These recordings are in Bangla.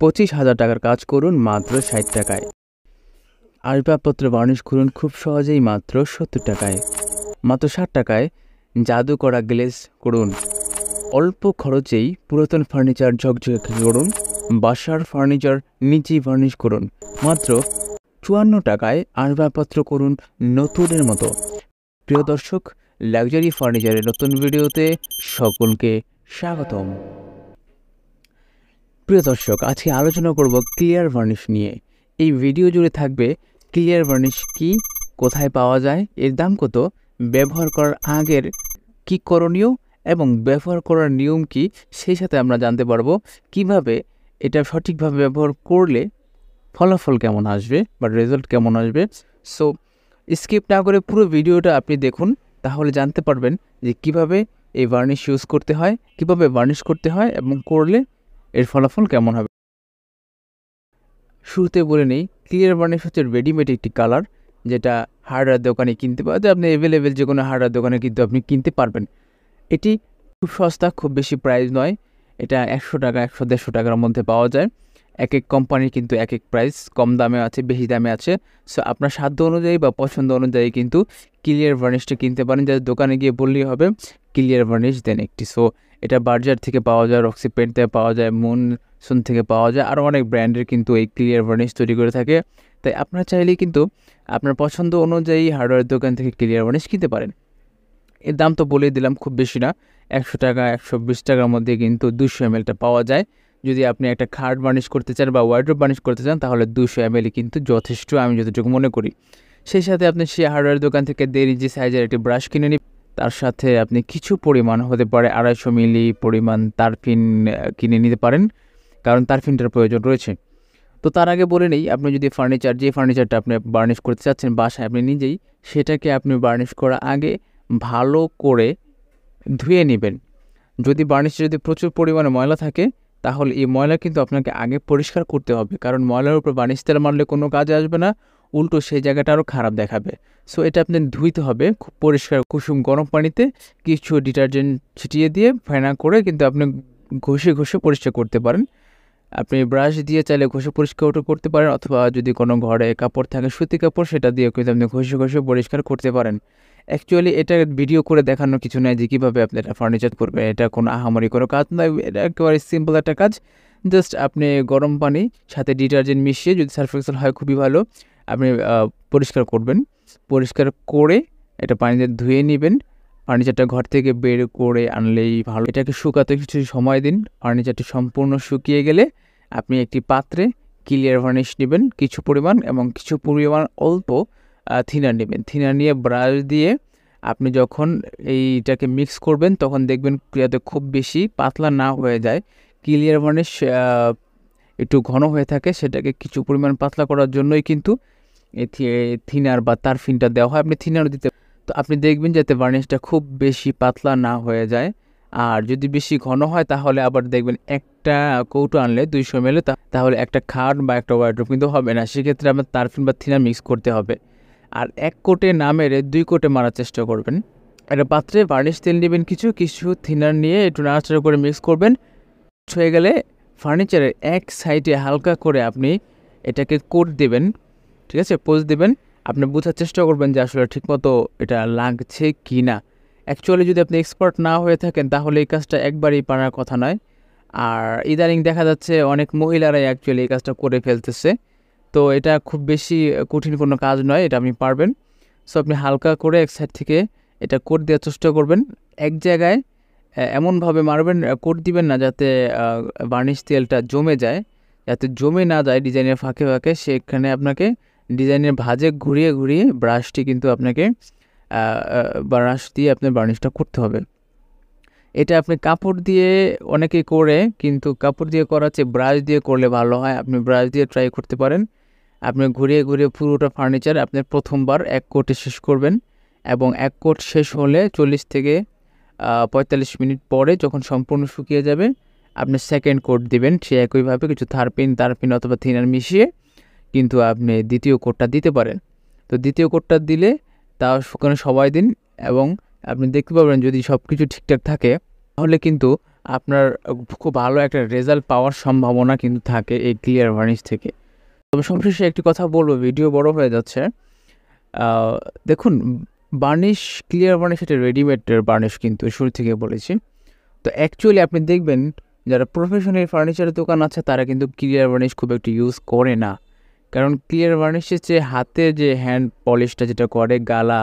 25,000 টাকার কাজ করুন মাত্র 60 টাকায়। আসবাবপত্র বার্নিশ করুন খুব সহজেই মাত্র 70 টাকায়। মাত্র 60 টাকায় জাদু করা গ্লেজ করুন। অল্প খরচেই পুরাতন ফার্নিচার ঝকঝকে করুন। বাসার ফার্নিচার নিজেই ভার্নিশ করুন মাত্র 54 টাকায়। আসবাবপত্র করুন নতুনের মতো। প্রিয় দর্শক, লাক্সারি ফার্নিচারের নতুন ভিডিওতে সকলকে স্বাগতম। প্রিয় দর্শক, আজকে আলোচনা করব ক্লিয়ার ভার্নিশ নিয়ে। এই ভিডিও জুড়ে থাকবে ক্লিয়ার ভার্নিশ কি, কোথায় পাওয়া যায়, এর দাম কত, ব্যবহার করার আগের কি করণীয় এবং ব্যবহার করার নিয়ম কি, সেই সাথে আমরা জানতে পারবো কিভাবে এটা সঠিকভাবে ব্যবহার করলে ফলাফল কেমন আসবে বা রেজাল্ট কেমন আসবে। সো স্কিপ না করে পুরো ভিডিওটা আপনি দেখুন, তাহলে জানতে পারবেন যে কিভাবে এই ভার্নিশ ইউজ করতে হয়, কিভাবে ভার্নিশ করতে হয় এবং করলে এর ফলাফল কেমন হবে। শুরুতে বলে নেই, ক্লিয়ার ভার্নিশ হচ্ছে রেডিমেড একটি কালার, যেটা হার্ডওয়্যার দোকানে কিনতে পাওয়া যায়। আপনি অ্যাভেলেবেল যে কোনো হার্ডওয়্যার দোকানে কিন্তু আপনি কিনতে পারবেন। এটি খুব সস্তা, খুব বেশি প্রাইস নয়। এটা 100 টাকা 100-150 টাকার মধ্যে পাওয়া যায়। এক এক কোম্পানির কিন্তু এক এক প্রাইস, কম দামে আছে, বেশি দামে আছে। সো আপনার সাধ্য অনুযায়ী বা পছন্দ অনুযায়ী কিন্তু ক্লিয়ার ভার্নিশটা কিনতে পারেন। যাদের দোকানে গিয়ে বললেই হবে ক্লিয়ার ভার্নিশ দেন একটি। সো এটা বার্জার থেকে পাওয়া যায়, রক্সি পেন্ট থেকে পাওয়া যায়, মুনসুন থেকে পাওয়া যায়, আরও অনেক ব্র্যান্ডের কিন্তু এই ক্লিয়ার ভার্নিশ তৈরি করে থাকে। তাই আপনারা চাইলেই কিন্তু আপনার পছন্দ অনুযায়ী হার্ডওয়্যার দোকান থেকে ক্লিয়ার ভার্নিশ কিনতে পারেন। এর দাম তো বলেই দিলাম, খুব বেশি না, 100 টাকা 120 টাকার মধ্যে কিন্তু 200 ml পাওয়া যায়। যদি আপনি একটা খাট বার্নিশ করতে চান বা ওয়ার্ড্রোব বার্নিশ করতে চান, তাহলে 200 ml কিন্তু যথেষ্ট, আমি যতটুকু মনে করি। সেই সাথে আপনি সেই হার্ডওয়্যার দোকান থেকে 1.5 ইঞ্চি সাইজের একটি ব্রাশ কিনে নিন। তার সাথে আপনি কিছু পরিমাণ, হতে পারে 250 মিলি পরিমাণ তারফিন কিনে নিতে পারেন, কারণ তারফিনটার প্রয়োজন রয়েছে। তো তার আগে বলে নেই, আপনি যদি যে ফার্নিচারটা আপনি বার্নিশ করতে চাচ্ছেন বাসায় আপনি নিজেই, সেটাকে আপনি বার্নিশ করার আগে ভালো করে ধুয়ে নেবেন। যদি বার্নিশে যদি প্রচুর পরিমাণে ময়লা থাকে, তাহলে এই ময়লা কিন্তু আপনাকে আগে পরিষ্কার করতে হবে, কারণ ময়লার উপর বার্নিশ তেল মারলে কোনো কাজে আসবে না, উল্টো সেই জায়গাটা আরও খারাপ দেখাবে। সো এটা আপনি ধুইতে হবে খুব পরিষ্কার কুসুম গরম পানিতে, কিছু ডিটারজেন্ট ছিটিয়ে দিয়ে ফেনা করে কিন্তু আপনি ঘষে ঘষে পরিষ্কার করতে পারেন। আপনি ব্রাশ দিয়ে চাইলে ঘষে পরিষ্কার করতে পারেন, অথবা যদি কোনো ঘরে কাপড় থাকে, সুতি কাপড়, সেটা দিয়ে কিন্তু আপনি ঘষে ঘষে পরিষ্কার করতে পারেন। অ্যাকচুয়ালি এটা ভিডিও করে দেখানোর কিছু নয় যে কীভাবে আপনি এটা ফার্নিচার করবেন, এটা কোনো আহামরি কোনো কাজ নয়, এটা একেবারে সিম্পল একটা কাজ। জাস্ট আপনি গরম পানি সাথে ডিটারজেন্ট মিশিয়ে, যদি সার্ফ এক্সেল হয় খুবই ভালো, আপনি পরিষ্কার করবেন। পরিষ্কার করে এটা পানিতে ধুয়ে নেবেন। ফার্নিচারটা ঘর থেকে বের করে আনলেই ভালো। এটাকে শুকাতে কিছু সময় দিন। ফার্নিচারটি সম্পূর্ণ শুকিয়ে গেলে আপনি একটি পাত্রে ক্লিয়ার ভার্নিশ নেবেন কিছু পরিমাণ, এবং কিছু পরিমাণ অল্প থিনার নেবেন। থিনার নিয়ে ব্রাশ দিয়ে আপনি যখন এইটাকে মিক্স করবেন, তখন দেখবেন যাতে খুব বেশি পাতলা না হয়ে যায়। ক্লিয়ার ভার্নিশ একটু ঘন হয়ে থাকে, সেটাকে কিছু পরিমাণ পাতলা করার জন্যই কিন্তু থিনার বা তারফিনটা দেওয়া হয়। আপনি থিনারও দিতে, তো আপনি দেখবেন যাতে ভার্নিশটা খুব বেশি পাতলা না হয়ে যায়। আর যদি বেশি ঘন হয়, তাহলে আবার দেখবেন একটা কৌটো আনলে 200 ml, তাহলে একটা খাট বা একটা ওয়ার্ড্রোব কিন্তু হবে না। সেক্ষেত্রে আপনার তারফিন বা থিনার মিক্স করতে হবে। আর 1 কোটে না মেরে 2 কোটে মারার চেষ্টা করবেন। একটা পাত্রে ভার্নিশ তেল নেবেন, কিছু থিনার নিয়ে একটু নাড়াচাড়া করে মিক্স করবেন। হয়ে গেলে ফার্নিচারের এক সাইডে হালকা করে আপনি এটাকে কোট দেবেন, ঠিক আছে, পোজ দেবেন। আপনি বোঝার চেষ্টা করবেন যে আসলে ঠিকমতো এটা লাগছে কি না। অ্যাকচুয়ালি যদি আপনি এক্সপার্ট না হয়ে থাকেন, তাহলে এই কাজটা একবারই পারার কথা নয়। আর ইদানিং দেখা যাচ্ছে অনেক মহিলারাই অ্যাকচুয়ালি এই কাজটা করে ফেলতেছে। তো এটা খুব বেশি কঠিন কোনো কাজ নয়, এটা আপনি পারবেন। সো আপনি হালকা করে এক সাইড থেকে এটা কোট দেওয়ার চেষ্টা করবেন। এক জায়গায় এমনভাবে মারবেন, কোট দিবেন না যাতে বার্নিশ তেলটা জমে যায়। যাতে জমে না যায় ডিজাইনের ফাঁকে ফাঁকে, সেখানে আপনাকে ডিজাইনের ভাঁজে ঘুরিয়ে ঘুরিয়ে ব্রাশটি কিন্তু আপনাকে ব্রাশ দিয়ে আপনার বার্নিশটা করতে হবে। এটা আপনি কাপড় দিয়ে অনেকেই করে, কিন্তু কাপড় দিয়ে করার চেয়ে ব্রাশ দিয়ে করলে ভালো হয়। আপনি ব্রাশ দিয়ে ট্রাই করতে পারেন। আপনি ঘুরিয়ে ঘুরিয়ে পুরোটা ফার্নিচার আপনি প্রথমবার 1 কোটে শেষ করবেন, এবং 1 কোট শেষ হলে 40 থেকে 45 মিনিট পরে যখন সম্পূর্ণ শুকিয়ে যাবে, আপনি সেকেন্ড কোট দিবেন। সে একইভাবে কিছু তারপিন অথবা থিনার মিশিয়ে কিন্তু আপনি দ্বিতীয় কোটটা দিতে পারেন। তো দ্বিতীয় কোটটা দিলে তাও শুকানো সময় দিন, এবং আপনি দেখতে পাবেন যদি সব কিছু ঠিকঠাক থাকে, তাহলে কিন্তু আপনার খুব ভালো একটা রেজাল্ট পাওয়ার সম্ভাবনা কিন্তু থাকে এই ক্লিয়ার ভার্নিশ থেকে। তবে সবশেষে একটি কথা বলবো, ভিডিও বড় হয়ে যাচ্ছে। দেখুন, বার্নিশ, ক্লিয়ার বার্নিশ এটা রেডিমেডের বার্নিশ, কিন্তু শুরু থেকে বলেছি। তো অ্যাকচুয়ালি আপনি দেখবেন যারা প্রফেশনাল ফার্নিচারের দোকান আছে তারা কিন্তু ক্লিয়ার বার্নিশ খুব একটু ইউজ করে না, কারণ ক্লিয়ার বার্নিশের চেয়ে হাতে যে হ্যান্ড পলিশটা যেটা করে গালা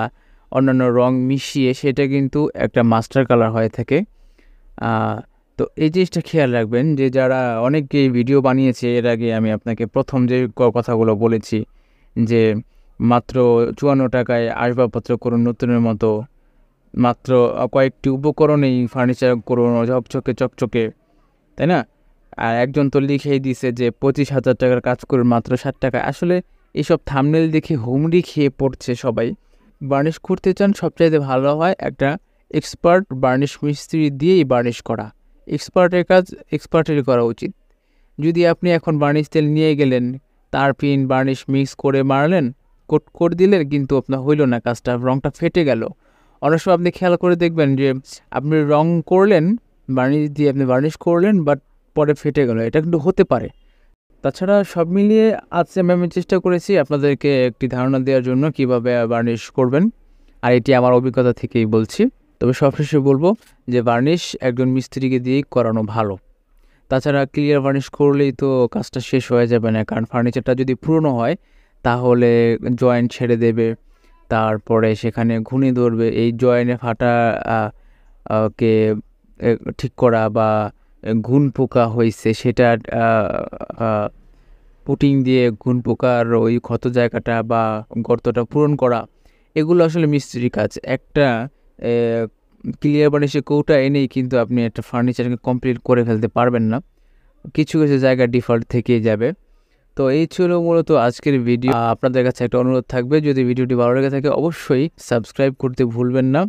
অন্যান্য রং মিশিয়ে, সেটা কিন্তু একটা মাস্টার কালার হয়ে থাকে। তো এই জিনিসটা খেয়াল রাখবেন যে যারা অনেকেই ভিডিও বানিয়েছে এর আগে, আমি আপনাকে প্রথম যে কথাগুলো বলেছি যে মাত্র 54 টাকায় আসবাবপত্র করুন নতুনের মতো, মাত্র কয়েকটি উপকরণেই ফার্নিচার করুন ঝকঝকে চকচকে, তাই না? আর একজন তো লিখেই দিছে যে 25,000 টাকার কাজ করুন মাত্র 60 টাকায়। আসলে এইসব থাম্বনেল দেখে হুমড়ি খেয়ে পড়ছে সবাই। বার্নিশ করতে চান, সবচাইতে ভালো হয় একটা এক্সপার্ট বার্নিশ মিস্ত্রি দিয়েই বার্নিশ করা। এক্সপার্টের কাজ এক্সপার্টেরই করা উচিত। যদি আপনি এখন বার্নিশ তেল নিয়ে গেলেন, তার পিন বার্নিশ মিক্স করে মারলেন, কোট করে দিলেন, কিন্তু আপনার হইল না কাজটা, রঙটা ফেটে গেল। অনেক সময় আপনি খেয়াল করে দেখবেন যে আপনি রং করলেন, বার্নিশ দিয়ে আপনি বার্নিশ করলেন, বাট পরে ফেটে গেল, এটা কিন্তু হতে পারে। তাছাড়া সব মিলিয়ে আজকে আমি চেষ্টা করেছি আপনাদেরকে একটি ধারণা দেওয়ার জন্য কিভাবে বার্নিশ করবেন, আর এটি আমার অভিজ্ঞতা থেকেই বলছি। তবে সবশেষে বলবো যে বার্নিশ একজন মিস্ত্রিকে দিয়েই করানো ভালো। তাছাড়া ক্লিয়ার বার্নিশ করলেই তো কাজটা শেষ হয়ে যাবে না, কারণ ফার্নিচারটা যদি পুরনো হয় তাহলে জয়েন্ট ছেড়ে দেবে, তারপরে সেখানে ঘুণি ধরবে। এই জয়েন্টে ফাটা কে ঠিক করা বা ঘুণ পোকা হয়েছে সেটা পুটিং দিয়ে ঘুণ পোকার ওই ক্ষত জায়গাটা বা গর্তটা পূরণ করা, এগুলো আসলে মিস্ত্রির কাজ। একটা ক্লিয়ার বার্নিশের কৌটা এনেই কিন্তু আপনি একটা ফার্নিচারকে কমপ্লিট করে ফেলতে পারবেন না, কিছু কিছু জায়গা ডিফল্ট থেকেই যাবে। তো এই ছিল মূলত আজকের ভিডিও। আপনাদের কাছে একটা অনুরোধ থাকবে, যদি ভিডিওটি ভালো লেগে থাকে অবশ্যই সাবস্ক্রাইব করতে ভুলবেন না।